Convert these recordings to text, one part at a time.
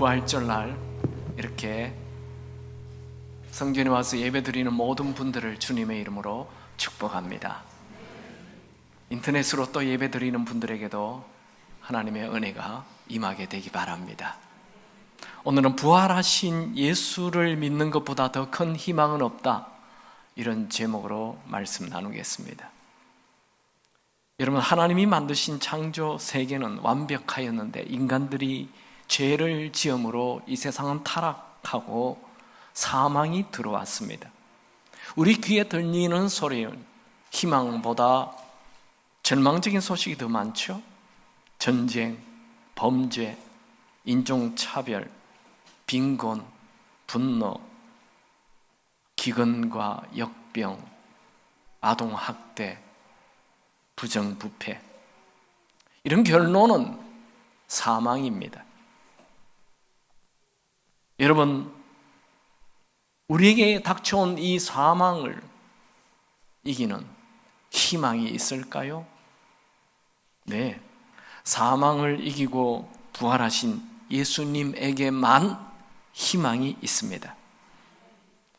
부활절 날 이렇게 성전에 와서 예배드리는 모든 분들을 주님의 이름으로 축복합니다. 인터넷으로 또 예배드리는 분들에게도 하나님의 은혜가 임하게 되기 바랍니다. 오늘은 부활하신 예수를 믿는 것보다 더 큰 희망은 없다, 이런 제목으로 말씀 나누겠습니다. 여러분, 하나님이 만드신 창조 세계는 완벽하였는데 인간들이 죄를 지음으로 이 세상은 타락하고 사망이 들어왔습니다. 우리 귀에 들리는 소리는 희망보다 절망적인 소식이 더 많죠. 전쟁, 범죄, 인종차별, 빈곤, 분노, 기근과 역병, 아동학대, 부정부패, 이런 결론은 사망입니다. 여러분, 우리에게 닥쳐온 이 사망을 이기는 희망이 있을까요? 네, 사망을 이기고 부활하신 예수님에게만 희망이 있습니다.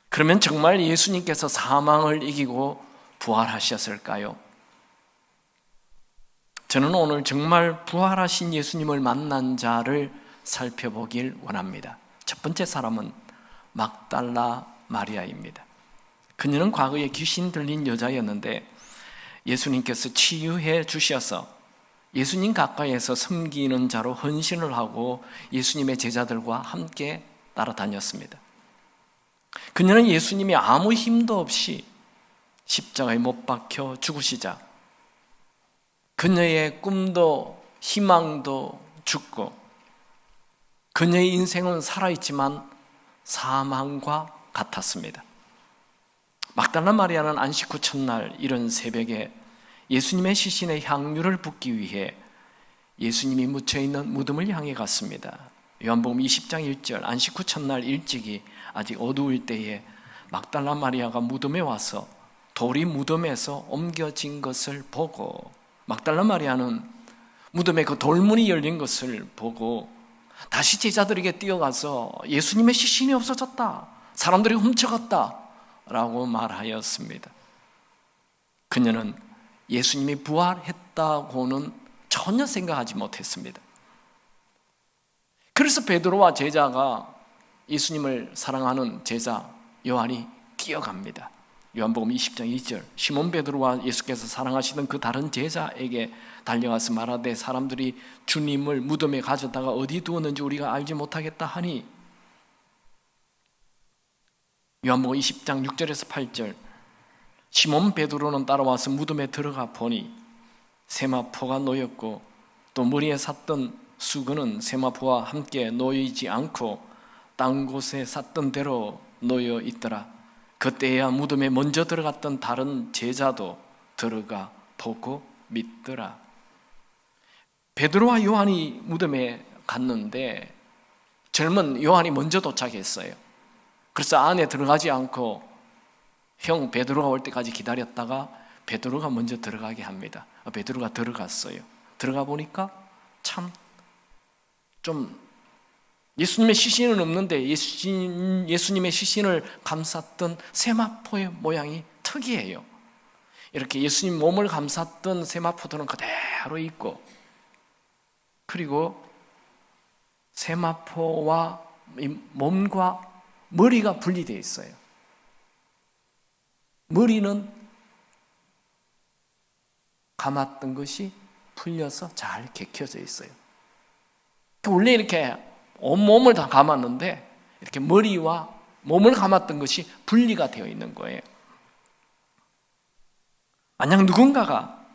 그러면 정말 예수님께서 사망을 이기고 부활하셨을까요? 저는 오늘 정말 부활하신 예수님을 만난 자를 살펴보길 원합니다. 첫 번째 사람은 막달라 마리아입니다. 그녀는 과거에 귀신 들린 여자였는데 예수님께서 치유해 주셔서 예수님 가까이에서 섬기는 자로 헌신을 하고 예수님의 제자들과 함께 따라다녔습니다. 그녀는 예수님이 아무 힘도 없이 십자가에 못 박혀 죽으시자 그녀의 꿈도 희망도 죽고 그녀의 인생은 살아있지만 사망과 같았습니다. 막달라 마리아는 안식 후 첫날 이른 새벽에 예수님의 시신에 향유를 붓기 위해 예수님이 묻혀있는 무덤을 향해 갔습니다. 요한복음 20장 1절, 안식 후 첫날 일찍이 아직 어두울 때에 막달라 마리아가 무덤에 와서 돌이 무덤에서 옮겨진 것을 보고, 막달라 마리아는 무덤에 그 돌문이 열린 것을 보고 다시 제자들에게 뛰어가서 예수님의 시신이 없어졌다, 사람들이 훔쳐갔다 라고 말하였습니다. 그녀는 예수님이 부활했다고는 전혀 생각하지 못했습니다. 그래서 베드로와 제자가, 예수님을 사랑하는 제자 요한이 뛰어갑니다. 요한복음 20장 2절, 시몬 베드로와 예수께서 사랑하시던 그 다른 제자에게 달려가서 말하되 사람들이 주님을 무덤에 가져다가 어디 두었는지 우리가 알지 못하겠다 하니, 요한복음 20장 6절에서 8절, 시몬 베드로는 따라와서 무덤에 들어가 보니 세마포가 놓였고 또 머리에 샀던 수건은 세마포와 함께 놓이지 않고 딴 곳에 샀던 대로 놓여 있더라. 그때야 무덤에 먼저 들어갔던 다른 제자도 들어가 보고 믿더라. 베드로와 요한이 무덤에 갔는데 젊은 요한이 먼저 도착했어요. 그래서 안에 들어가지 않고 형 베드로가 올 때까지 기다렸다가 베드로가 먼저 들어가게 합니다. 베드로가 들어갔어요. 들어가 보니까 참 좀 예수님의 시신은 없는데 예수님의 시신을 감쌌던 세마포의 모양이 특이해요. 이렇게 예수님 몸을 감쌌던 세마포들은 그대로 있고, 그리고 세마포와 몸과 머리가 분리되어 있어요. 머리는 감았던 것이 풀려서 잘 개켜져 있어요. 원래 이렇게 온몸을 다 감았는데 이렇게 머리와 몸을 감았던 것이 분리가 되어 있는 거예요. 만약 누군가가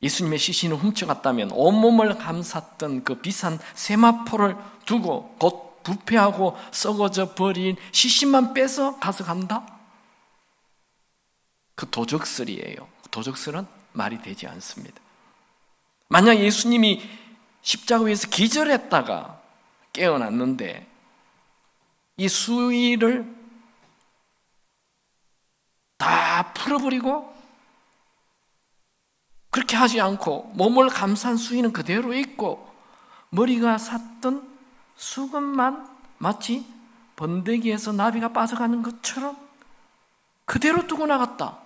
예수님의 시신을 훔쳐갔다면 온몸을 감쌌던 그 비싼 세마포를 두고 곧 부패하고 썩어져 버린 시신만 빼서 가져간다? 그 도적설이에요. 도적설은 말이 되지 않습니다. 만약 예수님이 십자가 위에서 기절했다가 깨어났는데 이 수의를 다 풀어버리고 그렇게 하지 않고 몸을 감싼 수의는 그대로 있고 머리가 샀던 수건만 마치 번데기에서 나비가 빠져가는 것처럼 그대로 두고 나갔다.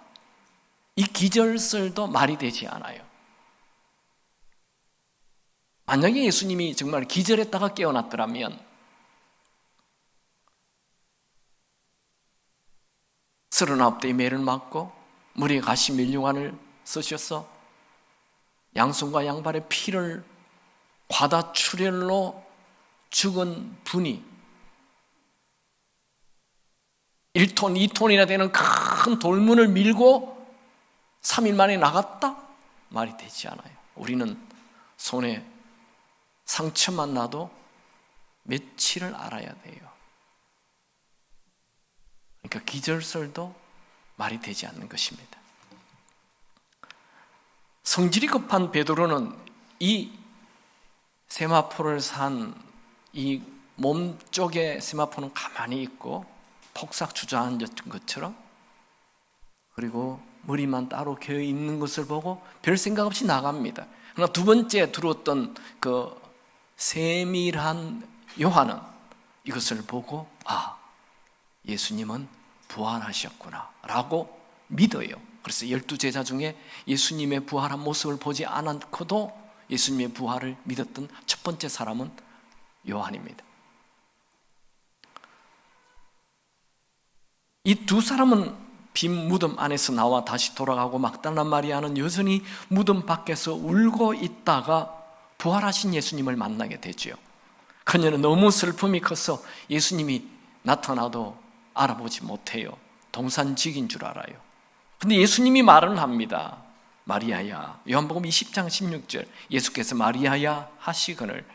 이 기절설도 말이 되지 않아요. 만약에 예수님이 정말 기절했다가 깨어났더라면 39대의 매를 맞고 머리에 가시 면류관을 쓰셔서 양손과 양발에 피를 과다출혈로 죽은 분이 1톤, 2톤이나 되는 큰 돌문을 밀고 3일 만에 나갔다? 말이 되지 않아요. 우리는 손에 상처만 나도 며칠을 알아야 돼요. 그러니까 기절설도 말이 되지 않는 것입니다. 성질이 급한 베드로는 이 세마포를 산 이 몸쪽에 세마포는 가만히 있고 폭삭 주저앉은 것처럼, 그리고 머리만 따로 개어 있는 것을 보고 별 생각 없이 나갑니다. 그러나 두 번째 들어왔던 그 세밀한 요한은 이것을 보고 예수님은 부활하셨구나 라고 믿어요. 그래서 12제자 중에 예수님의 부활한 모습을 보지 않고도 예수님의 부활을 믿었던 첫 번째 사람은 요한입니다. 이 두 사람은 빈 무덤 안에서 나와 다시 돌아가고 막달라 마리아는 여전히 무덤 밖에서 울고 있다가 부활하신 예수님을 만나게 되죠. 그녀는 너무 슬픔이 커서 예수님이 나타나도 알아보지 못해요. 동산직인 줄 알아요. 근데 예수님이 말을 합니다. 마리아야. 요한복음 20장 16절 예수께서 마리아야 하시거늘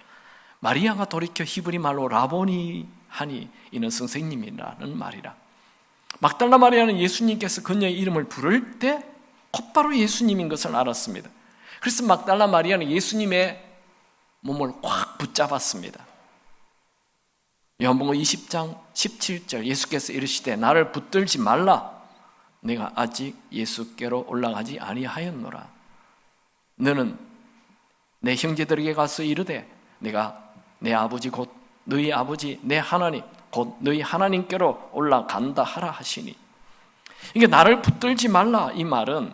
마리아가 돌이켜 히브리 말로 라보니 하니 이는 선생님이라는 말이라. 막달라 마리아는 예수님께서 그녀의 이름을 부를 때 곧바로 예수님인 것을 알았습니다. 그래서 막달라 마리아는 예수님의 몸을 확 붙잡았습니다. 요한복음 20장 17절 예수께서 이르시되 나를 붙들지 말라. 내가 아직 예수께로 올라가지 아니하였노라. 너는 내 형제들에게 가서 이르되 내가 내 아버지 곧 너희 아버지 내 하나님 곧 너희 하나님께로 올라간다 하라 하시니. 이게 나를 붙들지 말라 이 말은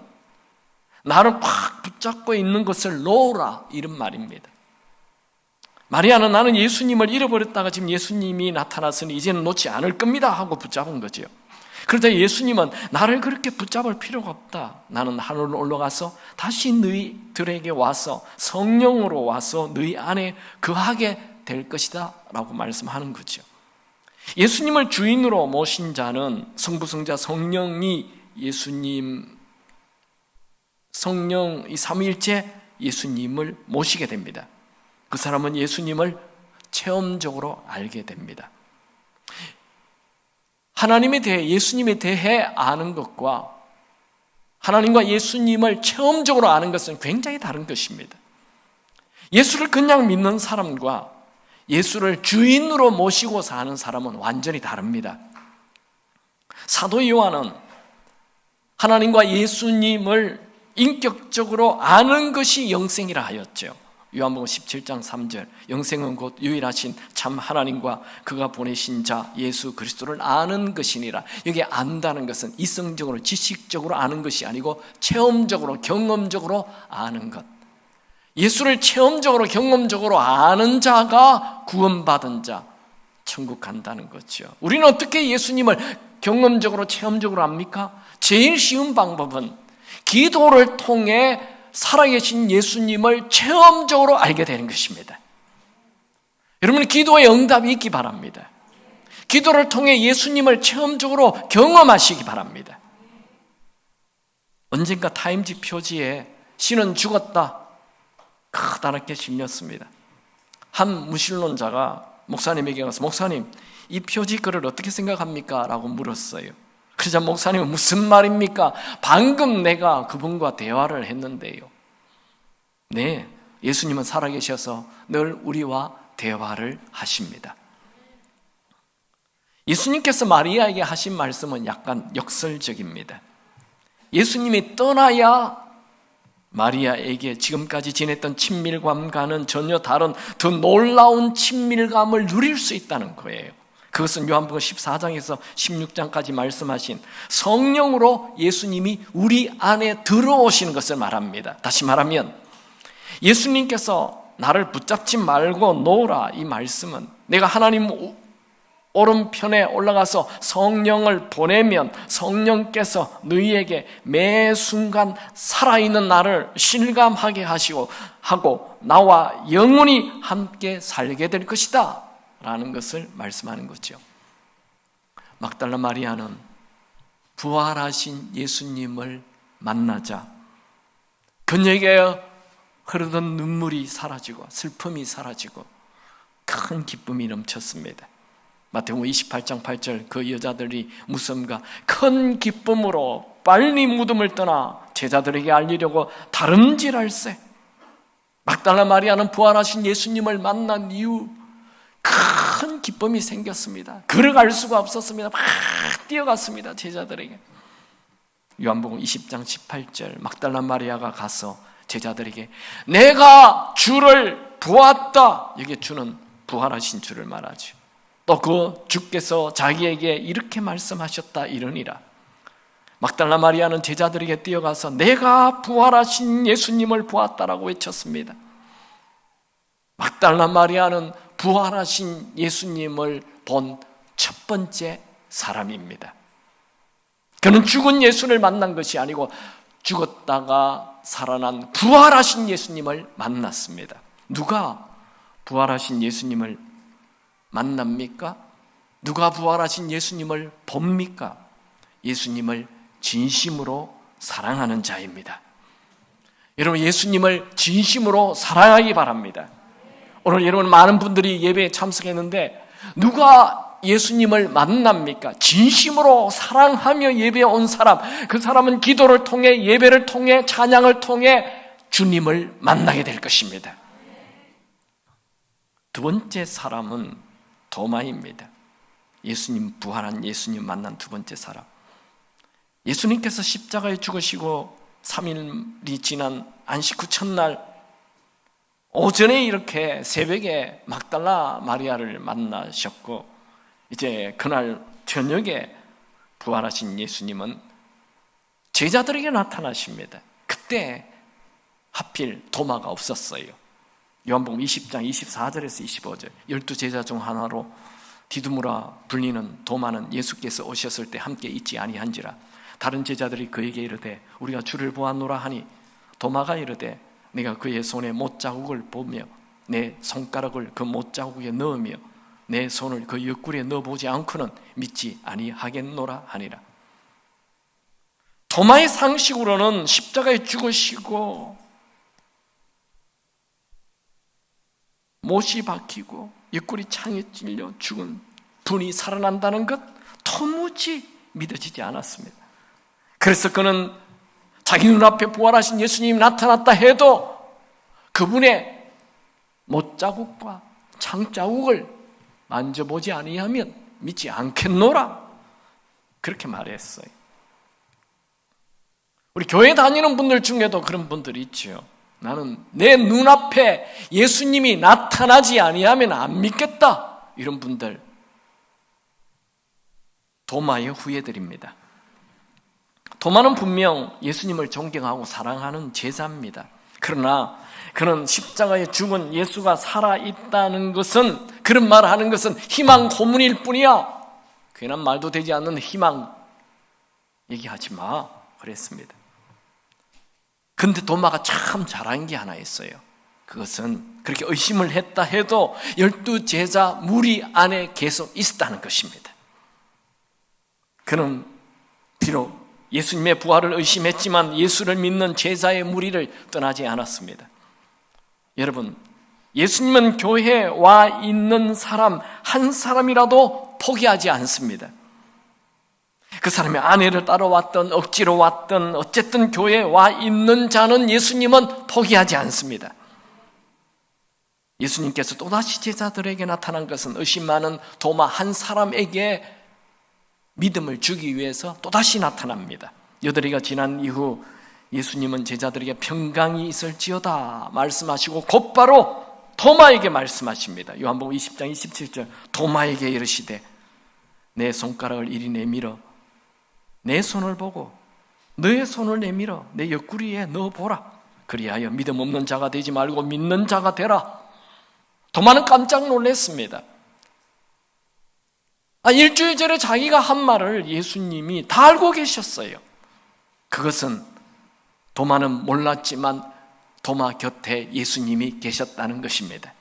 나를 꽉 붙잡고 있는 것을 놓으라 이런 말입니다. 마리아는 나는 예수님을 잃어버렸다가 지금 예수님이 나타났으니 이제는 놓지 않을 겁니다 하고 붙잡은 거죠. 그러자 예수님은 나를 그렇게 붙잡을 필요가 없다. 나는 하늘로 올라가서 다시 너희들에게 와서 성령으로 와서 너희 안에 거하게 될 것이다 라고 말씀하는 거죠. 예수님을 주인으로 모신 자는 성부성자 성령이 성령 이 삼위일체 예수님을 모시게 됩니다. 그 사람은 예수님을 체험적으로 알게 됩니다. 하나님에 대해 예수님에 대해 아는 것과 하나님과 예수님을 체험적으로 아는 것은 굉장히 다른 것입니다. 예수를 그냥 믿는 사람과 예수를 주인으로 모시고 사는 사람은 완전히 다릅니다. 사도 요한은 하나님과 예수님을 인격적으로 아는 것이 영생이라 하였죠. 요한복음 17장 3절 영생은 곧 유일하신 참 하나님과 그가 보내신 자 예수 그리스도를 아는 것이니라. 여기 안다는 것은 이성적으로 지식적으로 아는 것이 아니고 체험적으로 경험적으로 아는 것. 예수를 체험적으로 경험적으로 아는 자가 구원받은 자, 천국 간다는 거죠. 우리는 어떻게 예수님을 경험적으로 체험적으로 압니까? 제일 쉬운 방법은 기도를 통해 살아계신 예수님을 체험적으로 알게 되는 것입니다. 여러분 기도의 응답이 있기 바랍니다. 기도를 통해 예수님을 체험적으로 경험하시기 바랍니다. 언젠가 타임지 표지에 신은 죽었다 커다랗게 실렸습니다. 한 무신론자가 목사님에게 가서 목사님 이 표지 글을 어떻게 생각합니까? 라고 물었어요. 그러자 목사님은 무슨 말입니까? 방금 내가 그분과 대화를 했는데요. 네, 예수님은 살아계셔서 늘 우리와 대화를 하십니다. 예수님께서 마리아에게 하신 말씀은 약간 역설적입니다. 예수님이 떠나야 마리아에게 지금까지 지냈던 친밀감과는 전혀 다른 더 놀라운 친밀감을 누릴 수 있다는 거예요. 그것은 요한복음 14장에서 16장까지 말씀하신 성령으로 예수님이 우리 안에 들어오시는 것을 말합니다. 다시 말하면 예수님께서 나를 붙잡지 말고 놓으라, 이 말씀은 내가 하나님 오른편에 올라가서 성령을 보내면 성령께서 너희에게 매 순간 살아있는 나를 실감하게 하고 나와 영원히 함께 살게 될 것이다 라는 것을 말씀하는 거죠. 막달라 마리아는 부활하신 예수님을 만나자 그녀에게 흐르던 눈물이 사라지고 슬픔이 사라지고 큰 기쁨이 넘쳤습니다. 마태복음 28장 8절 그 여자들이 무덤과 큰 기쁨으로 빨리 무덤을 떠나 제자들에게 알리려고 다름질할세. 막달라 마리아는 부활하신 예수님을 만난 이후 큰 기쁨이 생겼습니다. 걸어갈 수가 없었습니다. 막 뛰어갔습니다. 제자들에게. 요한복음 20장 18절 막달라 마리아가 가서 제자들에게 내가 주를 보았다. 여기에 주는 부활하신 주를 말하죠. 또 그 주께서 자기에게 이렇게 말씀하셨다 이러니라. 막달라 마리아는 제자들에게 뛰어가서 내가 부활하신 예수님을 보았다라고 외쳤습니다. 막달라 마리아는 부활하신 예수님을 본 첫 번째 사람입니다. 그는 죽은 예수를 만난 것이 아니고 죽었다가 살아난 부활하신 예수님을 만났습니다. 누가 부활하신 예수님을 만납니까? 누가 부활하신 예수님을 봅니까? 예수님을 진심으로 사랑하는 자입니다. 여러분, 예수님을 진심으로 사랑하기 바랍니다. 오늘 여러분 많은 분들이 예배에 참석했는데 누가 예수님을 만납니까? 진심으로 사랑하며 예배에 온 사람, 그 사람은 기도를 통해 예배를 통해 찬양을 통해 주님을 만나게 될 것입니다. 두 번째 사람은 도마입니다. 예수님 부활한 예수님 만난 두 번째 사람. 예수님께서 십자가에 죽으시고 3일이 지난 안식 후 첫날 오전에 이렇게 새벽에 막달라 마리아를 만나셨고 이제 그날 저녁에 부활하신 예수님은 제자들에게 나타나십니다. 그때 하필 도마가 없었어요. 요한복음 20장 24절에서 25절 12제자 중 하나로 디두무라 불리는 도마는 예수께서 오셨을 때 함께 있지 아니한지라. 다른 제자들이 그에게 이르되 우리가 주를 보았노라 하니 도마가 이르되 내가 그의 손에 못자국을 보며 내 손가락을 그 못자국에 넣으며 내 손을 그 옆구리에 넣어보지 않고는 믿지 아니하겠노라 하니라. 도마의 상식으로는 십자가에 죽으시고 못이 박히고 옆구리 창에 찔려 죽은 분이 살아난다는 것 도무지 믿어지지 않았습니다. 그래서 그는 자기 눈앞에 부활하신 예수님이 나타났다 해도 그분의 못자국과 창자국을 만져보지 아니하면 믿지 않겠노라 그렇게 말했어요. 우리 교회 다니는 분들 중에도 그런 분들이 있죠. 나는 내 눈앞에 예수님이 나타나지 아니하면 안 믿겠다 이런 분들 도마의 후예들입니다. 도마는 분명 예수님을 존경하고 사랑하는 제자입니다. 그러나 그는 십자가에 죽은 예수가 살아있다는 것은 그런 말을 하는 것은 희망 고문일 뿐이야. 괜한 말도 되지 않는 희망 얘기하지 마 그랬습니다. 근데 도마가 참 잘한 게 하나 있어요. 그것은 그렇게 의심을 했다 해도 12제자 무리 안에 계속 있었다는 것입니다. 그는 비록 예수님의 부활을 의심했지만 예수를 믿는 제자의 무리를 떠나지 않았습니다. 여러분, 예수님은 교회에 와 있는 사람 한 사람이라도 포기하지 않습니다. 그 사람의 아내를 따라왔던 억지로 왔던 어쨌든 교회에 와 있는 자는 예수님은 포기하지 않습니다. 예수님께서 또다시 제자들에게 나타난 것은 의심 많은 도마 한 사람에게 믿음을 주기 위해서 또다시 나타납니다. 여덟이가 지난 이후 예수님은 제자들에게 평강이 있을지어다 말씀하시고 곧바로 도마에게 말씀하십니다. 요한복음 20장 27절 도마에게 이르시되 내 손가락을 이리 내밀어 내 손을 보고 너의 손을 내밀어 내 옆구리에 넣어보라. 그리하여 믿음 없는 자가 되지 말고 믿는 자가 되라. 도마는 깜짝 놀랐습니다. 일주일 전에 자기가 한 말을 예수님이 다 알고 계셨어요. 그것은 도마는 몰랐지만 도마 곁에 예수님이 계셨다는 것입니다.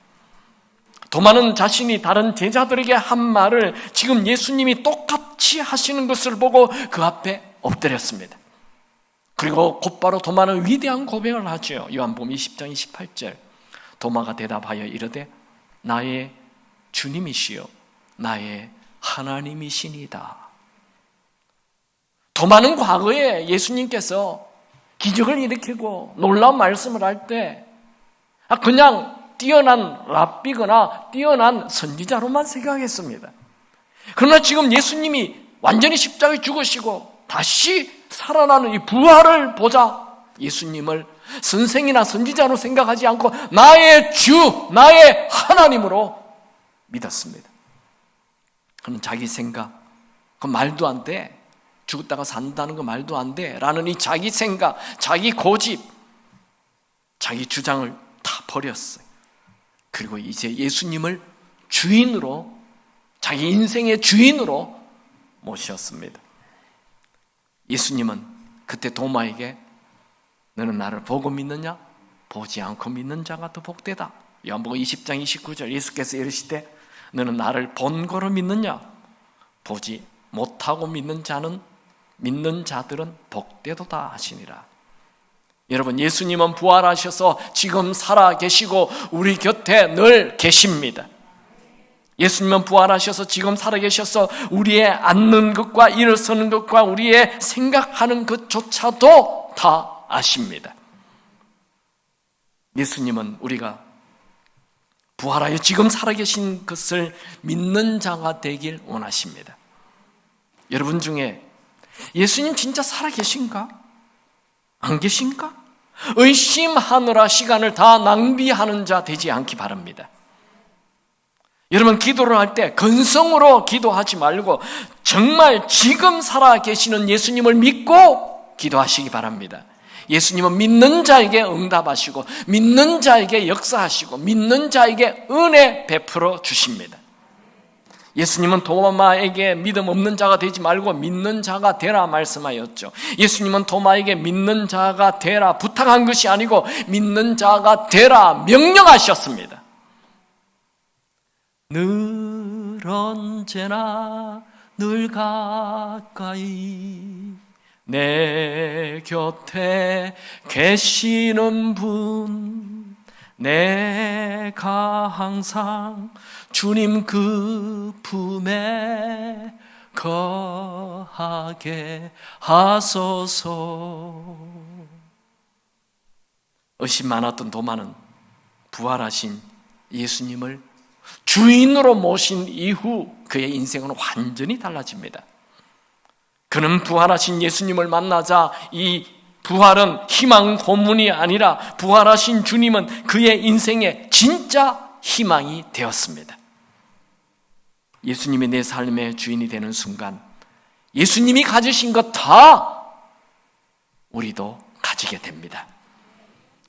도마는 자신이 다른 제자들에게 한 말을 지금 예수님이 똑같이 하시는 것을 보고 그 앞에 엎드렸습니다. 그리고 곧바로 도마는 위대한 고백을 하죠. 요한복음 20장 28절 도마가 대답하여 이르되 나의 주님이시요 나의 하나님이시니이다. 도마는 과거에 예수님께서 기적을 일으키고 놀라운 말씀을 할 때 그냥 뛰어난 랍비거나 뛰어난 선지자로만 생각했습니다. 그러나 지금 예수님이 완전히 십자가에 죽으시고 다시 살아나는 이 부활을 보자 예수님을 선생이나 선지자로 생각하지 않고 나의 주, 나의 하나님으로 믿었습니다. 그는 자기 생각, 그 말도 안 돼. 죽었다가 산다는 거 말도 안 돼. 라는 이 자기 생각, 자기 고집, 자기 주장을 다 버렸어요. 그리고 이제 예수님을 주인으로, 자기 인생의 주인으로 모셨습니다. 예수님은 그때 도마에게 너는 나를 보고 믿느냐? 보지 않고 믿는 자가 더 복되다. 요한복음 20장 29절 예수께서 이르시되 너는 나를 본고로 믿느냐? 보지 못하고 믿는 자들은 복되도다 하시니라. 여러분, 예수님은 부활하셔서 지금 살아 계시고 우리 곁에 늘 계십니다. 예수님은 부활하셔서 지금 살아계셔서 우리의 앉는 것과 일어서는 것과 우리의 생각하는 것조차도 다 아십니다. 예수님은 우리가 부활하여 지금 살아계신 것을 믿는 자가 되길 원하십니다. 여러분 중에 예수님 진짜 살아계신가? 안 계신가? 의심하느라 시간을 다 낭비하는 자 되지 않기 바랍니다. 여러분, 기도를 할 때 근성으로 기도하지 말고 정말 지금 살아계시는 예수님을 믿고 기도하시기 바랍니다. 예수님은 믿는 자에게 응답하시고 믿는 자에게 역사하시고 믿는 자에게 은혜 베풀어 주십니다. 예수님은 도마에게 믿음 없는 자가 되지 말고 믿는 자가 되라 말씀하였죠. 예수님은 도마에게 믿는 자가 되라 부탁한 것이 아니고 믿는 자가 되라 명령하셨습니다. 늘 언제나 늘 가까이 내 곁에 계시는 분, 내가 항상 주님 그 품에 거하게 하소서. 의심 많았던 도마는 부활하신 예수님을 주인으로 모신 이후 그의 인생은 완전히 달라집니다. 그는 부활하신 예수님을 만나자 이 부활은 희망 고문이 아니라 부활하신 주님은 그의 인생의 진짜 희망이 되었습니다. 예수님이 내 삶의 주인이 되는 순간 예수님이 가지신 것 다 우리도 가지게 됩니다.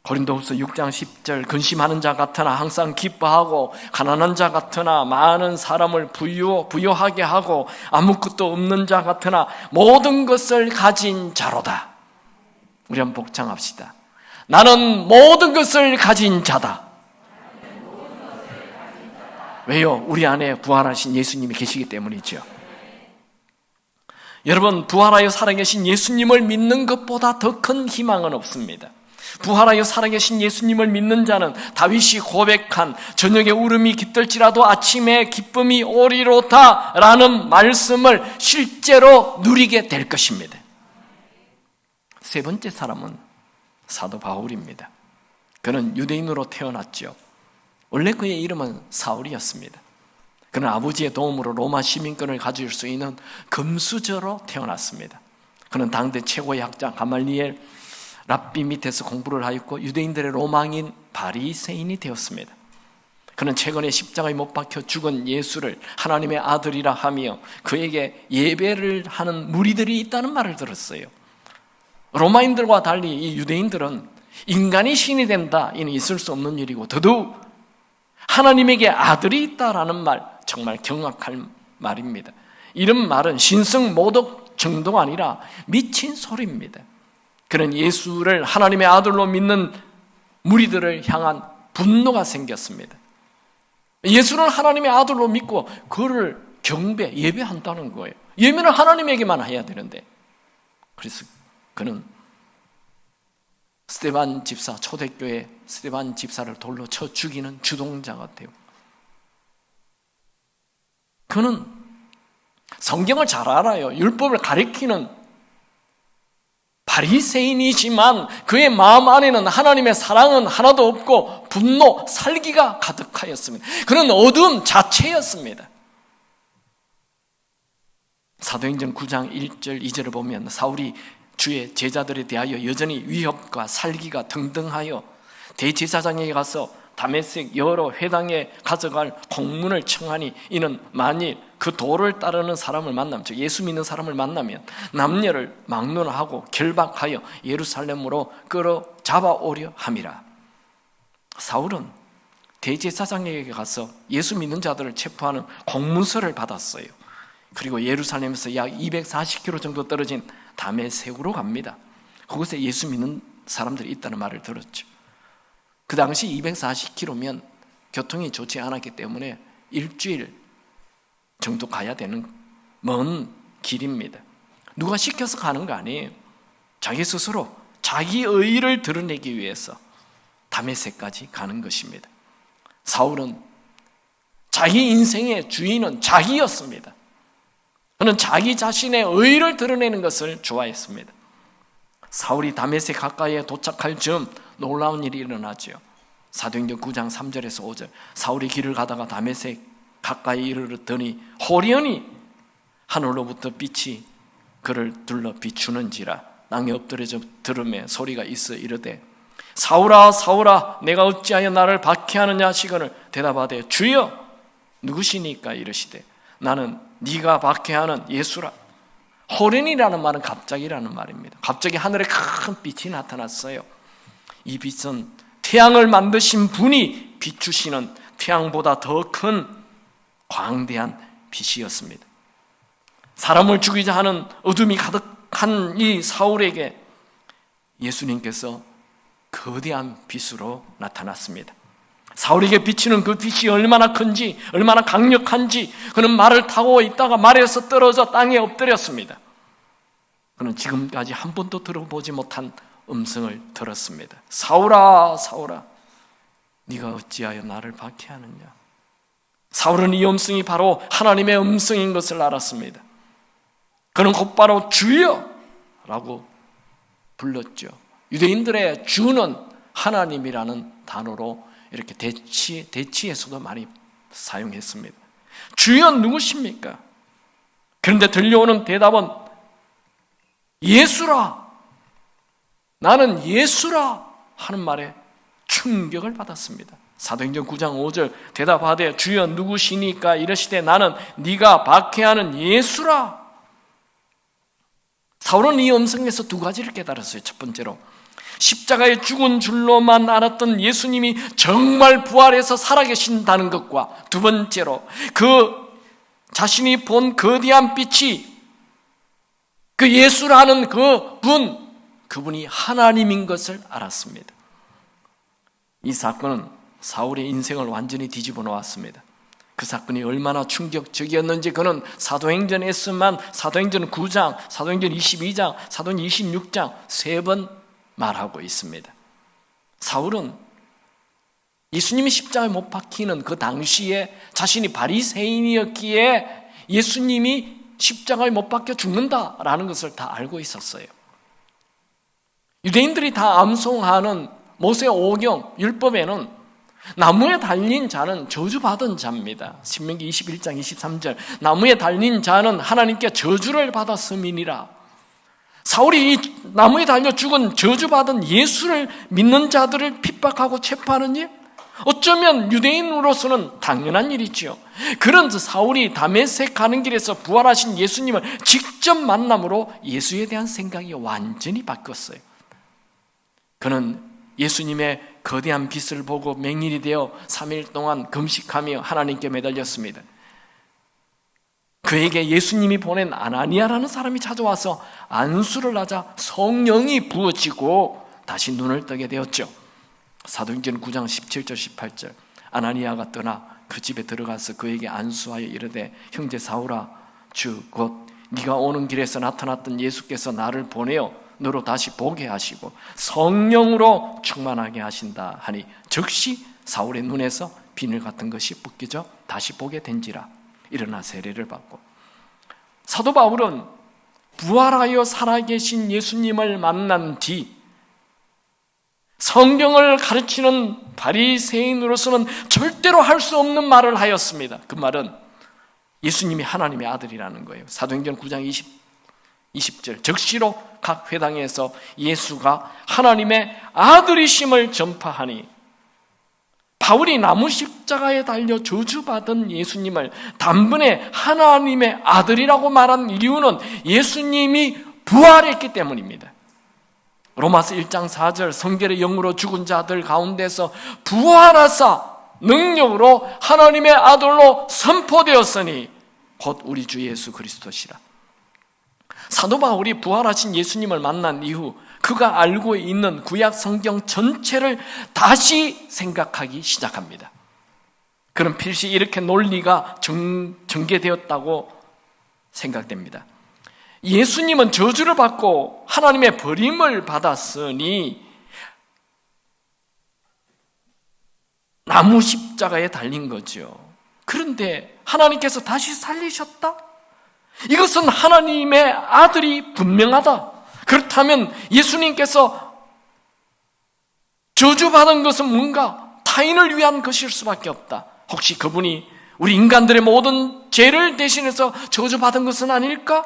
고린도후서 6장 10절 근심하는 자 같으나 항상 기뻐하고 가난한 자 같으나 많은 사람을 부유하게 하고 아무것도 없는 자 같으나 모든 것을 가진 자로다. 우리 한번 복창합시다. 나는 모든 것을 가진 자다. 왜요? 우리 안에 부활하신 예수님이 계시기 때문이죠. 여러분, 부활하여 살아계신 예수님을 믿는 것보다 더 큰 희망은 없습니다. 부활하여 살아계신 예수님을 믿는 자는 다윗이 고백한 저녁에 울음이 깃들지라도 아침에 기쁨이 오리로다 라는 말씀을 실제로 누리게 될 것입니다. 세 번째 사람은 사도 바울입니다. 그는 유대인으로 태어났죠. 원래 그의 이름은 사울이었습니다. 그는 아버지의 도움으로 로마 시민권을 가질 수 있는 금수저로 태어났습니다. 그는 당대 최고의 학자 가말리엘 랍비 밑에서 공부를 하였고 유대인들의 로망인 바리새인이 되었습니다. 그는 최근에 십자가에 못 박혀 죽은 예수를 하나님의 아들이라 하며 그에게 예배를 하는 무리들이 있다는 말을 들었어요. 로마인들과 달리 이 유대인들은 인간이 신이 된다, 이는 있을 수 없는 일이고 더더욱 하나님에게 아들이 있다라는 말, 정말 경악할 말입니다. 이런 말은 신성 모독 정도가 아니라 미친 소리입니다. 그는 예수를 하나님의 아들로 믿는 무리들을 향한 분노가 생겼습니다. 예수는 하나님의 아들로 믿고 그를 경배, 예배한다는 거예요. 예배는 하나님에게만 해야 되는데, 그래서 그는 스데반 집사, 초대교회 스데반 집사를 돌로 쳐 죽이는 주동자가 되고, 그는 성경을 잘 알아요. 율법을 가리키는 바리새인이지만 그의 마음 안에는 하나님의 사랑은 하나도 없고 분노, 살기가 가득하였습니다. 그는 어두움 자체였습니다. 사도행전 9장 1절 2절을 보면 사울이 주의 제자들에 대하여 여전히 위협과 살기가 등등하여 대제사장에게 가서 다메섹 여러 회당에 가져갈 공문을 청하니 이는 만일 그 도를 따르는 사람을 만나면, 즉 예수 믿는 사람을 만나면 남녀를 막론하고 결박하여 예루살렘으로 끌어잡아오려 함이라. 사울은 대제사장에게 가서 예수 믿는 자들을 체포하는 공문서를 받았어요. 그리고 예루살렘에서 약 240km 정도 떨어진 다메섹으로 갑니다. 그곳에 예수 믿는 사람들이 있다는 말을 들었죠. 그 당시 240km면 교통이 좋지 않았기 때문에 일주일 정도 가야 되는 먼 길입니다. 누가 시켜서 가는 거 아니에요. 자기 스스로 자기 의의를 드러내기 위해서 다메섹까지 가는 것입니다. 사울은 자기 인생의 주인은 자기였습니다. 그는 자기 자신의 의의를 드러내는 것을 좋아했습니다. 사울이 다메섹 가까이에 도착할 즈음 놀라운 일이 일어나죠. 사도행전 9장 3절에서 5절, 사울이 길을 가다가 다메섹 가까이 이르렀더니 호련히 하늘로부터 빛이 그를 둘러 비추는지라. 땅에 엎드려져 들음에 소리가 있어 이르되 사울아 사울아 내가 어찌하여 나를 박해하느냐 시건을 대답하되 주여 누구시니까 이르시되 나는 네가 박해하는 예수라. 호련이라는 말은 갑자기라는 말입니다. 갑자기 하늘에 큰 빛이 나타났어요. 이 빛은 태양을 만드신 분이 비추시는 태양보다 더 큰 광대한 빛이었습니다. 사람을 죽이자 하는 어둠이 가득한 이 사울에게 예수님께서 거대한 빛으로 나타났습니다. 사울에게 비치는 그 빛이 얼마나 큰지, 얼마나 강력한지 그는 말을 타고 있다가 말에서 떨어져 땅에 엎드렸습니다. 그는 지금까지 한 번도 들어보지 못한 음성을 들었습니다. 사울아 사울아 네가 어찌하여 나를 박해하느냐. 사울은 이 음성이 바로 하나님의 음성인 것을 알았습니다. 그는 곧바로 주여 라고 불렀죠. 유대인들의 주는 하나님이라는 단어로 이렇게 대치에서도 많이 사용했습니다. 주여 누구십니까? 그런데 들려오는 대답은 예수라, 나는 예수라 하는 말에 충격을 받았습니다. 사도행전 9장 5절 대답하되 주여 누구시니까 이르시되 나는 네가 박해하는 예수라. 사울은 이 음성에서 두 가지를 깨달았어요. 첫 번째로 십자가에 죽은 줄로만 알았던 예수님이 정말 부활해서 살아계신다는 것과, 두 번째로 그 자신이 본 거대한 빛이 그 예수라는 그분이 하나님인 것을 알았습니다. 이 사건은 사울의 인생을 완전히 뒤집어 놓았습니다. 그 사건이 얼마나 충격적이었는지 그는 사도행전에서만 사도행전 9장, 사도행전 22장, 사도행전 26장 3번 말하고 있습니다. 사울은 예수님이 십자가에 못 박히는 그 당시에 자신이 바리새인이었기에 예수님이 십자가에 못 박혀 죽는다라는 것을 다 알고 있었어요. 유대인들이 다 암송하는 모세 오경 율법에는 나무에 달린 자는 저주받은 자입니다. 신명기 21장 23절 나무에 달린 자는 하나님께 저주를 받았음이니라. 사울이 이 나무에 달려 죽은 저주받은 예수를 믿는 자들을 핍박하고 체포하는 일, 어쩌면 유대인으로서는 당연한 일이지요. 그런 사울이 다메섹 가는 길에서 부활하신 예수님을 직접 만남으로 예수에 대한 생각이 완전히 바뀌었어요. 그는 예수님의 거대한 빛을 보고 맹인이 되어 3일 동안 금식하며 하나님께 매달렸습니다. 그에게 예수님이 보낸 아나니아라는 사람이 찾아와서 안수를 하자 성령이 부어지고 다시 눈을 뜨게 되었죠. 사도행전 9장 17절 18절, 아나니아가 떠나 그 집에 들어가서 그에게 안수하여 이르되 형제 사울아, 주 곧 네가 오는 길에서 나타났던 예수께서 나를 보내어 너로 다시 보게 하시고 성령으로 충만하게 하신다 하니 즉시 사울의 눈에서 비늘 같은 것이 벗겨져 다시 보게 된지라. 일어나 세례를 받고. 사도 바울은 부활하여 살아계신 예수님을 만난 뒤 성경을 가르치는 바리새인으로서는 절대로 할 수 없는 말을 하였습니다. 그 말은 예수님이 하나님의 아들이라는 거예요. 사도행전 9장 20절, 즉시로 각 회당에서 예수가 하나님의 아들이심을 전파하니, 바울이 나무 십자가에 달려 저주받은 예수님을 단번에 하나님의 아들이라고 말한 이유는 예수님이 부활했기 때문입니다. 로마서 1장 4절, 성결의 영으로 죽은 자들 가운데서 부활하사 능력으로 하나님의 아들로 선포되었으니 곧 우리 주 예수 그리스도시라. 사도 바울이 부활하신 예수님을 만난 이후 그가 알고 있는 구약 성경 전체를 다시 생각하기 시작합니다. 그럼 필시 이렇게 논리가 전개되었다고 생각됩니다. 예수님은 저주를 받고 하나님의 버림을 받았으니 나무 십자가에 달린 거죠. 그런데 하나님께서 다시 살리셨다? 이것은 하나님의 아들이 분명하다. 그렇다면 예수님께서 저주받은 것은 뭔가 타인을 위한 것일 수밖에 없다. 혹시 그분이 우리 인간들의 모든 죄를 대신해서 저주받은 것은 아닐까?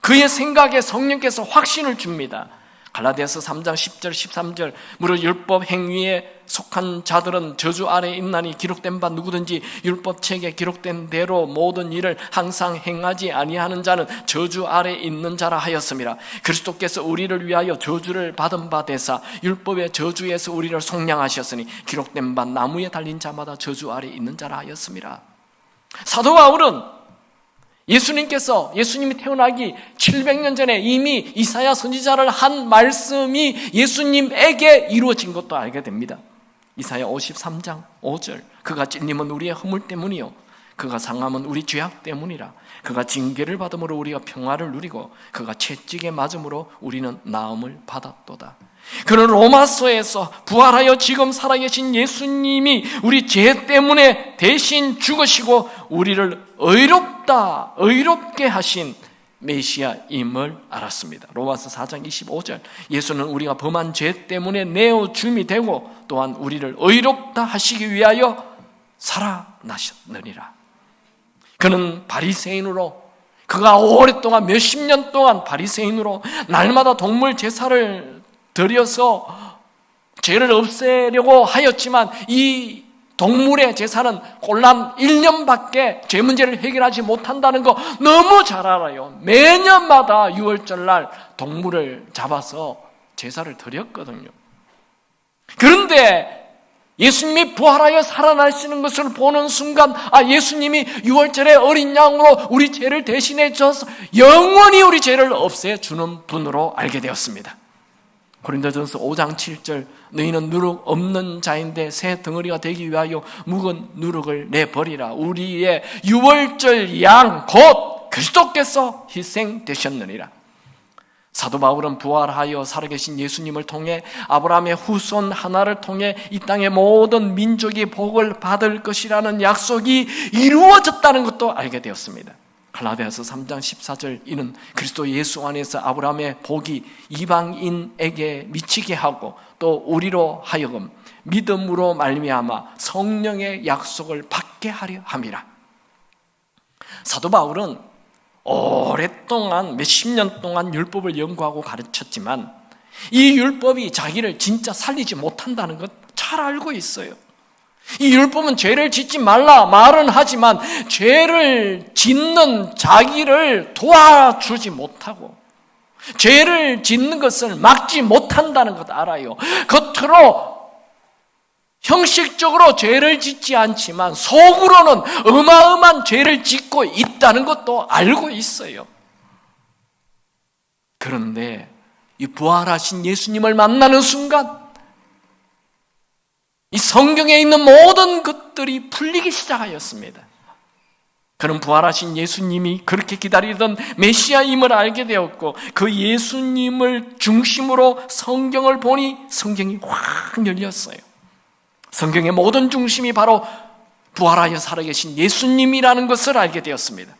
그의 생각에 성령께서 확신을 줍니다. 갈라디아서 3장 10절 13절, 무릇 율법 행위에 속한 자들은 저주 아래에 있나니 기록된 바 누구든지 율법책에 기록된 대로 모든 일을 항상 행하지 아니하는 자는 저주 아래에 있는 자라 하였음이라. 그리스도께서 우리를 위하여 저주를 받은 바 되사 율법의 저주에서 우리를 속량하셨으니 기록된 바 나무에 달린 자마다 저주 아래에 있는 자라 하였음이라. 사도 바울은 예수님이 태어나기 700년 전에 이미 이사야 선지자를 한 말씀이 예수님에게 이루어진 것도 알게 됩니다. 이사야 53장 5절, 그가 찔림은 우리의 허물 때문이요 그가 상함은 우리 죄악 때문이라. 그가 징계를 받음으로 우리가 평화를 누리고 그가 채찍에 맞음으로 우리는 나음을 받았도다. 그는 로마서에서 부활하여 지금 살아계신 예수님이 우리 죄 때문에 대신 죽으시고 우리를 의롭게 하신 메시아임을 알았습니다. 로마서 4장 25절, 예수는 우리가 범한 죄 때문에 내어줌이 되고 또한 우리를 의롭다 하시기 위하여 살아나셨느니라. 그는 바리새인으로, 그가 오랫동안 몇십 년 동안 바리새인으로 날마다 동물 제사를 드려서 죄를 없애려고 하였지만 이 동물의 제사는 꼴랑 1년밖에 죄 문제를 해결하지 못한다는 거 너무 잘 알아요. 매년마다 6월절 날 동물을 잡아서 제사를 드렸거든요. 그런데 예수님이 부활하여 살아나시는 것을 보는 순간, 예수님이 6월절에 어린 양으로 우리 죄를 대신해 줘서 영원히 우리 죄를 없애주는 분으로 알게 되었습니다. 고린도전서 5장 7절, 너희는 누룩 없는 자인데 새 덩어리가 되기 위하여 묵은 누룩을 내버리라. 우리의 유월절 양 곧 그리스도께서 희생되셨느니라. 사도 바울은 부활하여 살아계신 예수님을 통해 아브라함의 후손 하나를 통해 이 땅의 모든 민족이 복을 받을 것이라는 약속이 이루어졌다는 것도 알게 되었습니다. 갈라디아서 3장 14절, 이는 그리스도 예수 안에서 아브라함의 복이 이방인에게 미치게 하고 또 우리로 하여금 믿음으로 말미암아 성령의 약속을 받게 하려 함이라. 사도 바울은 오랫동안 몇십 년 동안 율법을 연구하고 가르쳤지만 이 율법이 자기를 진짜 살리지 못한다는 것 잘 알고 있어요. 이 율법은 죄를 짓지 말라 말은 하지만 죄를 짓는 자기를 도와주지 못하고 죄를 짓는 것을 막지 못한다는 것 알아요. 겉으로 형식적으로 죄를 짓지 않지만 속으로는 어마어마한 죄를 짓고 있다는 것도 알고 있어요. 그런데 이 부활하신 예수님을 만나는 순간 이 성경에 있는 모든 것들이 풀리기 시작하였습니다. 그는 부활하신 예수님이 그렇게 기다리던 메시아임을 알게 되었고 그 예수님을 중심으로 성경을 보니 성경이 확 열렸어요. 성경의 모든 중심이 바로 부활하여 살아계신 예수님이라는 것을 알게 되었습니다.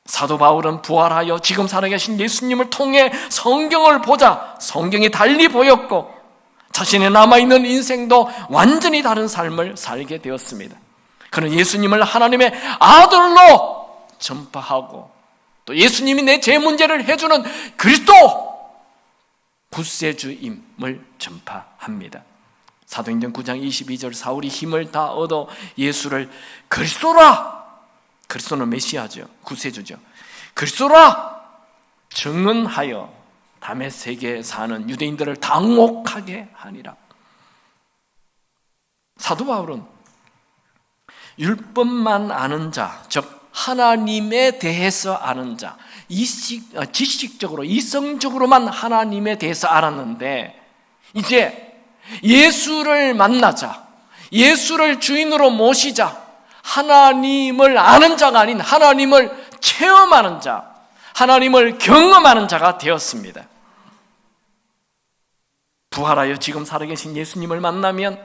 사도 바울은 부활하여 지금 살아계신 예수님을 통해 성경을 보자 성경이 달리 보였고 자신의 남아있는 인생도 완전히 다른 삶을 살게 되었습니다. 그는 예수님을 하나님의 아들로 전파하고 또 예수님이 내 죄 문제를 해주는 그리스도 구세주임을 전파합니다. 사도행전 9장 22절 사울이 힘을 다 얻어 예수를 그리스도라, 그리스도는 메시아죠, 구세주죠, 그리스도라 증언하여 다메섹에 사는 유대인들을 당혹하게 하니라. 사도 바울은 율법만 아는 자, 즉 하나님에 대해서 아는 자, 지식적으로 이성적으로만 하나님에 대해서 알았는데 이제 예수를 만나자, 예수를 주인으로 모시자, 하나님을 아는 자가 아닌 하나님을 체험하는 자, 하나님을 경험하는 자가 되었습니다. 부활하여 지금 살아계신 예수님을 만나면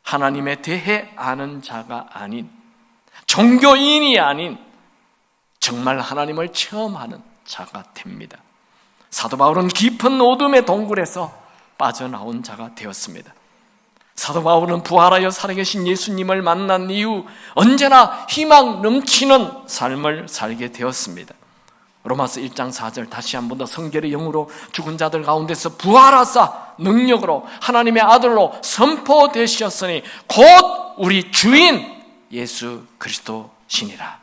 하나님에 대해 아는 자가 아닌, 종교인이 아닌 정말 하나님을 체험하는 자가 됩니다. 사도 바울은 깊은 어둠의 동굴에서 빠져나온 자가 되었습니다. 사도 바울은 부활하여 살아계신 예수님을 만난 이후 언제나 희망 넘치는 삶을 살게 되었습니다. 로마서 1장 4절 다시 한 번 더 성결의 영으로 죽은 자들 가운데서 부활하사 능력으로 하나님의 아들로 선포되셨으니 곧 우리 주인 예수 그리스도시니라.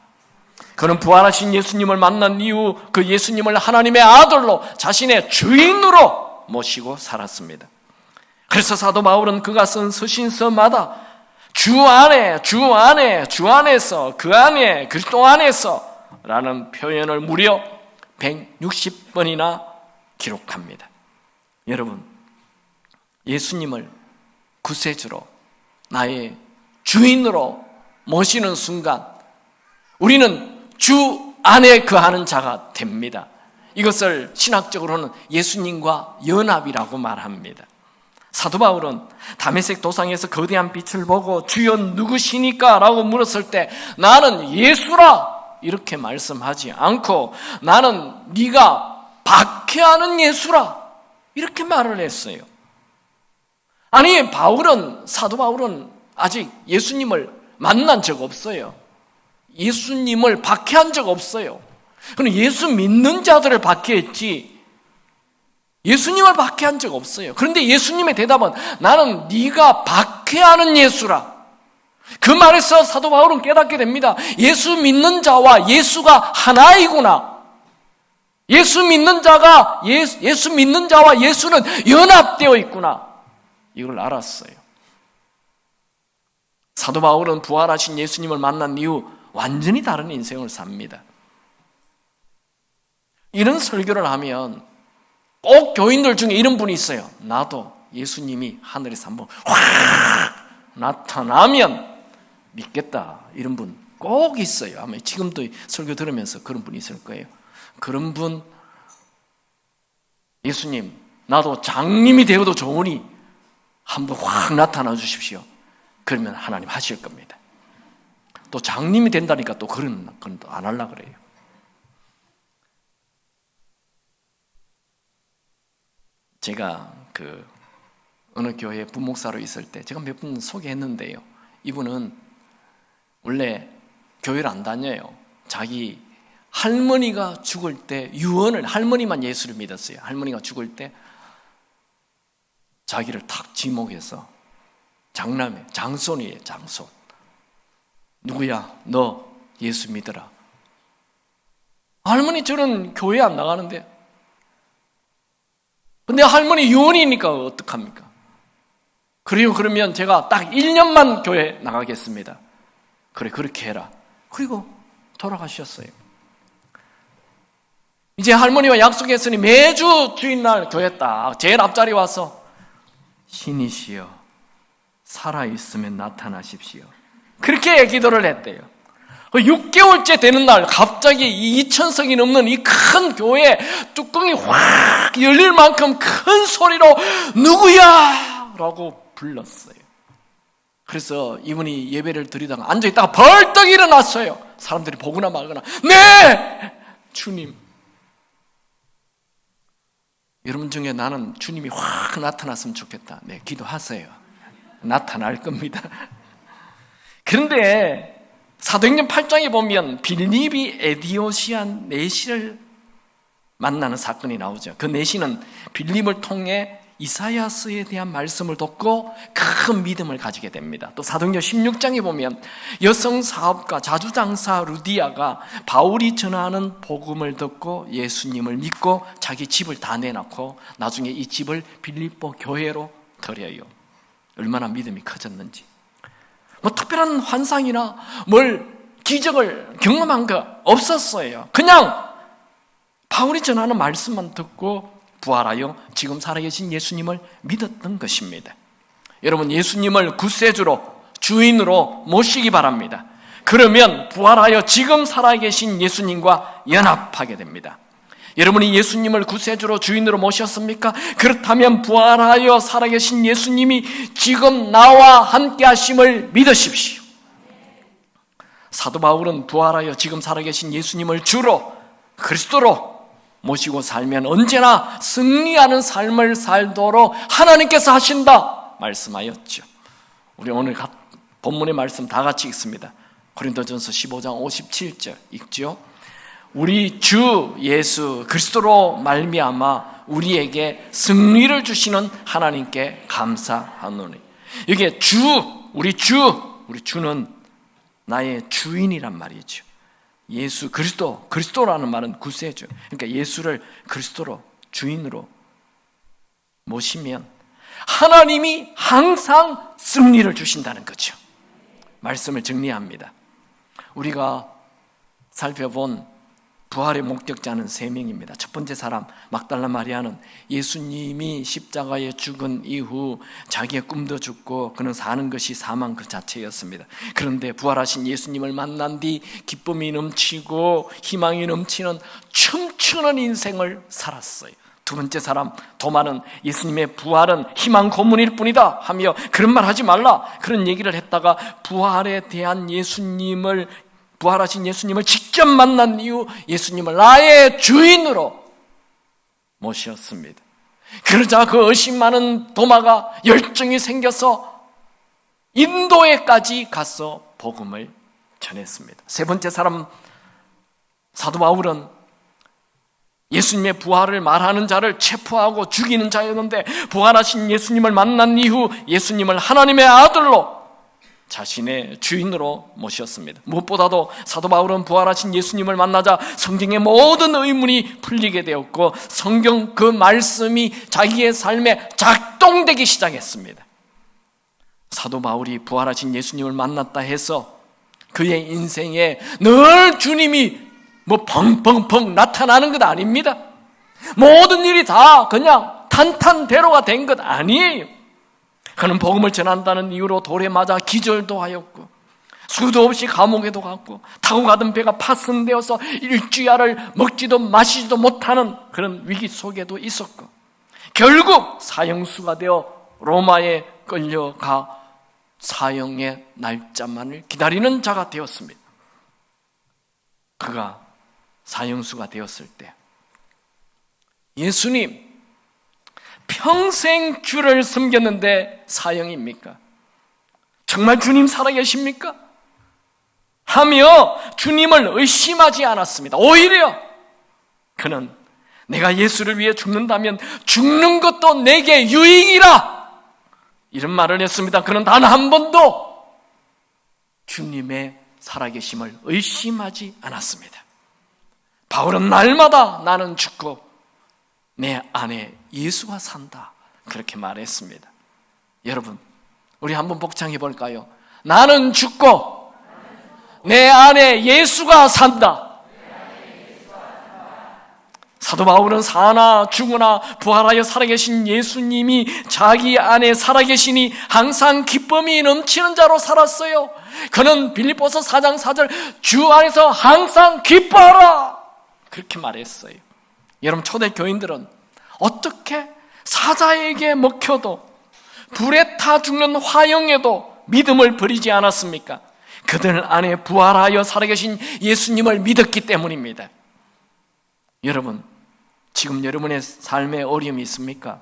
그는 부활하신 예수님을 만난 이후 그 예수님을 하나님의 아들로 자신의 주인으로 모시고 살았습니다. 그래서 사도 바울은 그가 쓴 서신서마다 주 안에, 주 안에, 주 안에서, 그 안에, 그리스도 안에서 라는 표현을 무려 160번이나 기록합니다. 여러분, 예수님을 구세주로 나의 주인으로 모시는 순간 우리는 주 안에 거하는 자가 됩니다. 이것을 신학적으로는 예수님과 연합이라고 말합니다. 사도 바울은 다메섹 도상에서 거대한 빛을 보고 주여 누구시니까? 라고 물었을 때 나는 예수라 이렇게 말씀하지 않고 나는 네가 박해하는 예수라 이렇게 말을 했어요. 아니, 사도 바울은 아직 예수님을 만난 적 없어요. 예수님을 박해한 적 없어요. 그럼 예수 믿는 자들을 박해했지 예수님을 박해한 적 없어요. 그런데 예수님의 대답은 나는 네가 박해하는 예수라. 그 말에서 사도 바울은 깨닫게 됩니다. 예수 믿는 자와 예수가 하나이구나. 예수 믿는 자와 예수는 연합되어 있구나. 이걸 알았어요. 사도 바울은 부활하신 예수님을 만난 이후 완전히 다른 인생을 삽니다. 이런 설교를 하면 꼭 교인들 중에 이런 분이 있어요. 나도 예수님이 하늘에서 한번 확 나타나면 믿겠다. 이런 분 꼭 있어요. 아마 지금도 설교 들으면서 그런 분이 있을 거예요. 그런 분, 예수님, 나도 장님이 되어도 좋으니 한번 확 나타나 주십시오. 그러면 하나님 하실 겁니다. 또 장님이 된다니까 또 그런 건 또 안 하려고 그래요. 제가 어느 교회 부목사로 있을 때 제가 몇 분 소개했는데요. 이분은 원래 교회를 안 다녀요. 자기 할머니가 죽을 때 유언을, 할머니만 예수를 믿었어요. 할머니가 죽을 때 자기를 탁 지목해서, 장남의 장손이에요. 장손. 누구야? 너 예수 믿어라. 할머니 저는 교회 안 나가는데, 근데 할머니 유언이니까 어떡합니까? 그래요. 그러면 제가 딱 1년만 교회 나가겠습니다. 그래, 그렇게 해라. 그리고 돌아가셨어요. 이제 할머니와 약속했으니 매주 주일날 교회 딱 제일 앞자리 와서, 신이시여 살아있으면 나타나십시오. 그렇게 기도를 했대요. 6개월째 되는 날 갑자기 2,000석이 넘는 이 큰 교회 뚜껑이 확 열릴 만큼 큰 소리로 누구야? 라고 불렀어요. 그래서 이분이 예배를 드리다가 앉아있다가 벌떡 일어났어요. 사람들이 보거나 말거나, 네! 주님. 여러분 중에 나는 주님이 확 나타났으면 좋겠다. 네, 기도하세요. 나타날 겁니다. 그런데 사도행전 8장에 보면 빌립이 에디오시안 내시를 만나는 사건이 나오죠. 그 내시는 빌립을 통해 이사야서에 대한 말씀을 듣고 큰 믿음을 가지게 됩니다. 또 사도행전 16장에 보면 여성 사업가 자주장사 루디아가 바울이 전하는 복음을 듣고 예수님을 믿고 자기 집을 다 내놓고 나중에 이 집을 빌립보 교회로 드려요. 얼마나 믿음이 커졌는지. 뭐 특별한 환상이나 뭘 기적을 경험한 거 없었어요. 그냥 바울이 전하는 말씀만 듣고 부활하여 지금 살아계신 예수님을 믿었던 것입니다. 여러분, 예수님을 구세주로, 주인으로 모시기 바랍니다. 그러면 부활하여 지금 살아계신 예수님과 연합하게 됩니다. 여러분이 예수님을 구세주로, 주인으로 모셨습니까? 그렇다면 부활하여 살아계신 예수님이 지금 나와 함께 하심을 믿으십시오. 사도 바울은 부활하여 지금 살아계신 예수님을 주로, 그리스도로 모시고 살면 언제나 승리하는 삶을 살도록 하나님께서 하신다 말씀하였죠. 우리 오늘 본문의 말씀 다 같이 읽습니다. 고린도전서 15장 57절 읽죠. 우리 주 예수 그리스도로 말미암아 우리에게 승리를 주시는 하나님께 감사하노니. 이게 우리 주는 나의 주인이란 말이죠. 예수 그리스도라는 말은 구세주. 그러니까 예수를 그리스도로, 주인으로 모시면 하나님이 항상 승리를 주신다는 거죠. 말씀을 정리합니다. 우리가 살펴본 부활의 목격자는 3명입니다. 첫 번째 사람 막달라 마리아는 예수님이 십자가에 죽은 이후 자기의 꿈도 죽고 그는 사는 것이 사망 그 자체였습니다. 그런데 부활하신 예수님을 만난 뒤 기쁨이 넘치고 희망이 넘치는 춤추는 인생을 살았어요. 두 번째 사람 도마는 예수님의 부활은 희망 고문일 뿐이다 하며 그런 말 하지 말라, 그런 얘기를 했다가 부활에 대한 부활하신 예수님을 직접 만난 이후 예수님을 나의 주인으로 모셨습니다. 그러자 그 의심 많은 도마가 열정이 생겨서 인도에까지 가서 복음을 전했습니다. 세 번째 사람 사도 바울은 예수님의 부활을 말하는 자를 체포하고 죽이는 자였는데 부활하신 예수님을 만난 이후 예수님을 하나님의 아들로 자신의 주인으로 모셨습니다. 무엇보다도 사도 바울은 부활하신 예수님을 만나자 성경의 모든 의문이 풀리게 되었고 성경 그 말씀이 자기의 삶에 작동되기 시작했습니다. 사도 바울이 부활하신 예수님을 만났다 해서 그의 인생에 늘 주님이 펑펑펑 나타나는 것 아닙니다. 모든 일이 다 그냥 탄탄대로가 된 것 아니에요. 그는 복음을 전한다는 이유로 돌에 맞아 기절도 하였고 수도 없이 감옥에도 갔고 타고 가던 배가 파손되어서 일주일을 먹지도 마시지도 못하는 그런 위기 속에도 있었고 결국 사형수가 되어 로마에 끌려가 사형의 날짜만을 기다리는 자가 되었습니다. 그가 사형수가 되었을 때 예수님 평생 주를 섬겼는데 사형입니까? 정말 주님 살아계십니까? 하며 주님을 의심하지 않았습니다. 오히려 그는 내가 예수를 위해 죽는다면 죽는 것도 내게 유익이라, 이런 말을 했습니다. 그는 단 한 번도 주님의 살아계심을 의심하지 않았습니다. 바울은 날마다 나는 죽고 내 안에 예수가 산다, 그렇게 말했습니다. 여러분, 우리 한번 복창해 볼까요? 나는 죽고 내 안에 예수가 산다. 사도 바울은 사나 죽으나 부활하여 살아계신 예수님이 자기 안에 살아계시니 항상 기쁨이 넘치는 자로 살았어요. 그는 빌립보서 4장 4절 주 안에서 항상 기뻐하라, 그렇게 말했어요. 여러분, 초대 교인들은 어떻게 사자에게 먹혀도 불에 타 죽는 화형에도 믿음을 버리지 않았습니까? 그들 안에 부활하여 살아계신 예수님을 믿었기 때문입니다. 여러분, 지금 여러분의 삶에 어려움이 있습니까?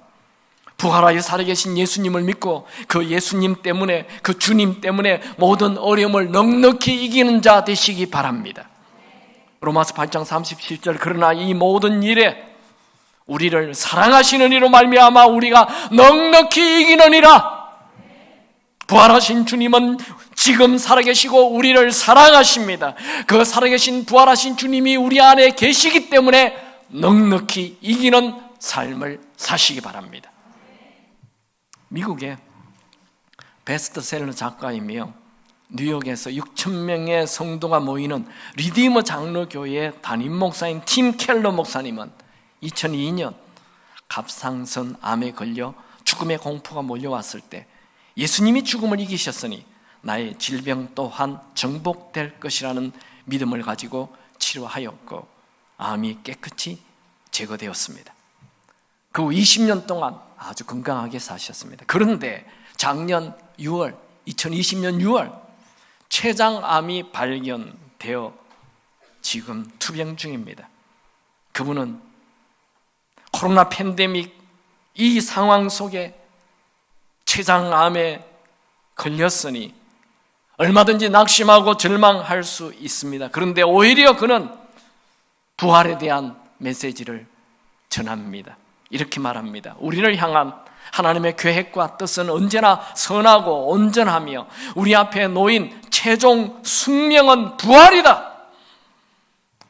부활하여 살아계신 예수님을 믿고 그 예수님 때문에, 그 주님 때문에 모든 어려움을 넉넉히 이기는 자 되시기 바랍니다. 로마서 8장 37절 그러나 이 모든 일에 우리를 사랑하시는 이로 말미암아 우리가 넉넉히 이기느니라. 부활하신 주님은 지금 살아계시고 우리를 사랑하십니다. 그 살아계신 부활하신 주님이 우리 안에 계시기 때문에 넉넉히 이기는 삶을 사시기 바랍니다. 미국의 베스트셀러 작가이며 뉴욕에서 6,000명의 성도가 모이는 리디머 장로교회 담임 목사인 팀 켈러 목사님은 2002년 갑상선 암에 걸려 죽음의 공포가 몰려왔을 때 예수님이 죽음을 이기셨으니 나의 질병 또한 정복될 것이라는 믿음을 가지고 치료하였고 암이 깨끗이 제거되었습니다. 그 후 20년 동안 아주 건강하게 사셨습니다. 그런데 작년 6월, 2020년 6월 췌장암이 발견되어 지금 투병 중입니다. 그분은 코로나 팬데믹 이 상황 속에 췌장암에 걸렸으니 얼마든지 낙심하고 절망할 수 있습니다. 그런데 오히려 그는 부활에 대한 메시지를 전합니다. 이렇게 말합니다. 우리를 향한 하나님의 계획과 뜻은 언제나 선하고 온전하며 우리 앞에 놓인 최종 숙명은 부활이다.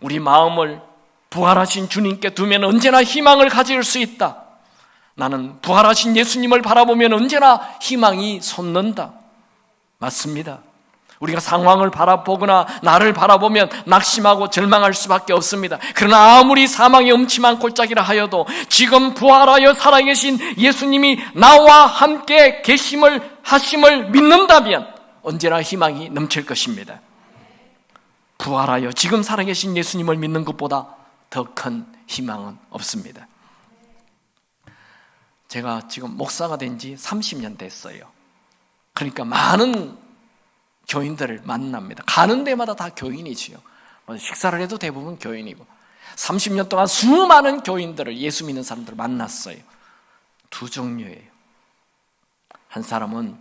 우리 마음을 부활하신 주님께 두면 언제나 희망을 가질 수 있다. 나는 부활하신 예수님을 바라보면 언제나 희망이 솟는다. 맞습니다. 우리가 상황을 바라보거나 나를 바라보면 낙심하고 절망할 수밖에 없습니다. 그러나 아무리 사망의 음침한 골짜기라 하여도 지금 부활하여 살아계신 예수님이 나와 함께 하심을 믿는다면 언제나 희망이 넘칠 것입니다. 부활하여 지금 살아계신 예수님을 믿는 것보다 더 큰 희망은 없습니다. 제가 지금 목사가 된 지 30년 됐어요. 그러니까 많은 교인들을 만납니다. 가는 데마다 다 교인이지요. 식사를 해도 대부분 교인이고 30년 동안 수많은 교인들을, 예수 믿는 사람들을 만났어요. 두 종류예요. 한 사람은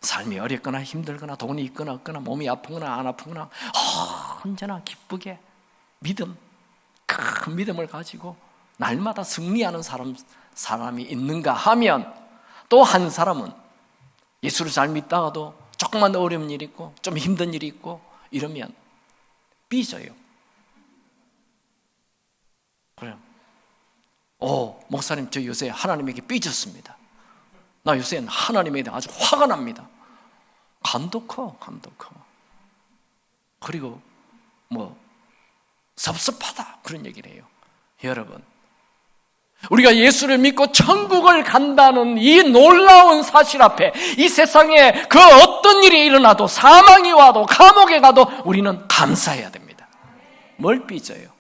삶이 어렵거나 힘들거나 돈이 있거나 없거나 몸이 아프거나 안 아프거나 언제나 기쁘게 큰 믿음을 가지고 날마다 승리하는 사람이 있는가 하면, 또 한 사람은 예수를 잘 믿다가도 조금만 어려운 일이 있고 좀 힘든 일이 있고 이러면 삐져요. 그래요. 목사님, 저 요새 하나님에게 삐졌습니다. 나 요새 하나님에 대해 아주 화가 납니다. 간도 커. 그리고 섭섭하다, 그런 얘기를 해요. 여러분, 우리가 예수를 믿고 천국을 간다는 이 놀라운 사실 앞에 이 세상에 그 어떤 일이 일어나도, 사망이 와도 감옥에 가도 우리는 감사해야 됩니다. 뭘 삐져요?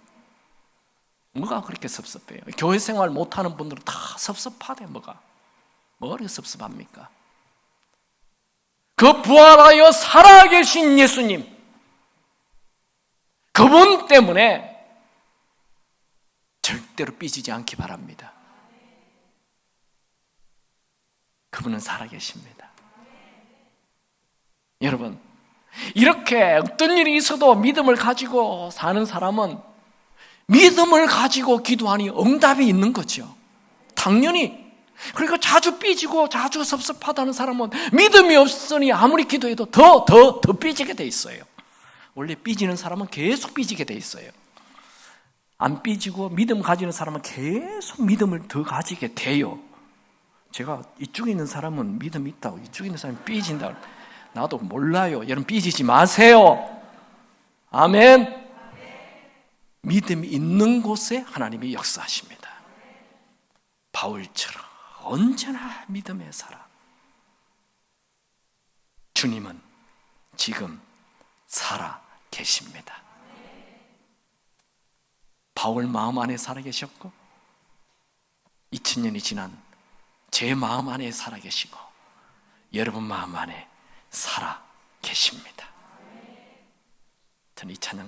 뭐가 그렇게 섭섭해요? 교회 생활 못하는 분들은 다 섭섭하대. 뭐가 섭섭합니까? 그 부활하여 살아계신 예수님, 그분 때문에 절대로 삐지지 않기 바랍니다. 그분은 살아계십니다. 여러분, 이렇게 어떤 일이 있어도 믿음을 가지고 사는 사람은 믿음을 가지고 기도하니 응답이 있는 거죠. 당연히. 그리고 자주 삐지고 자주 섭섭하다는 사람은 믿음이 없으니 아무리 기도해도 더 삐지게 돼 있어요. 원래 삐지는 사람은 계속 삐지게 돼 있어요. 안 삐지고 믿음 가지는 사람은 계속 믿음을 더 가지게 돼요. 제가 이쪽에 있는 사람은 믿음이 있다고, 이쪽에 있는 사람은 삐진다고, 나도 몰라요. 여러분 삐지지 마세요. 아멘. 믿음이 있는 곳에 하나님이 역사하십니다. 바울처럼 언제나 믿음에 살아. 주님은 지금 살아 계십니다. 바울 마음 안에 살아 계셨고 2000년이 지난 제 마음 안에 살아 계시고 여러분 마음 안에 살아 계십니다. 저는 이 찬양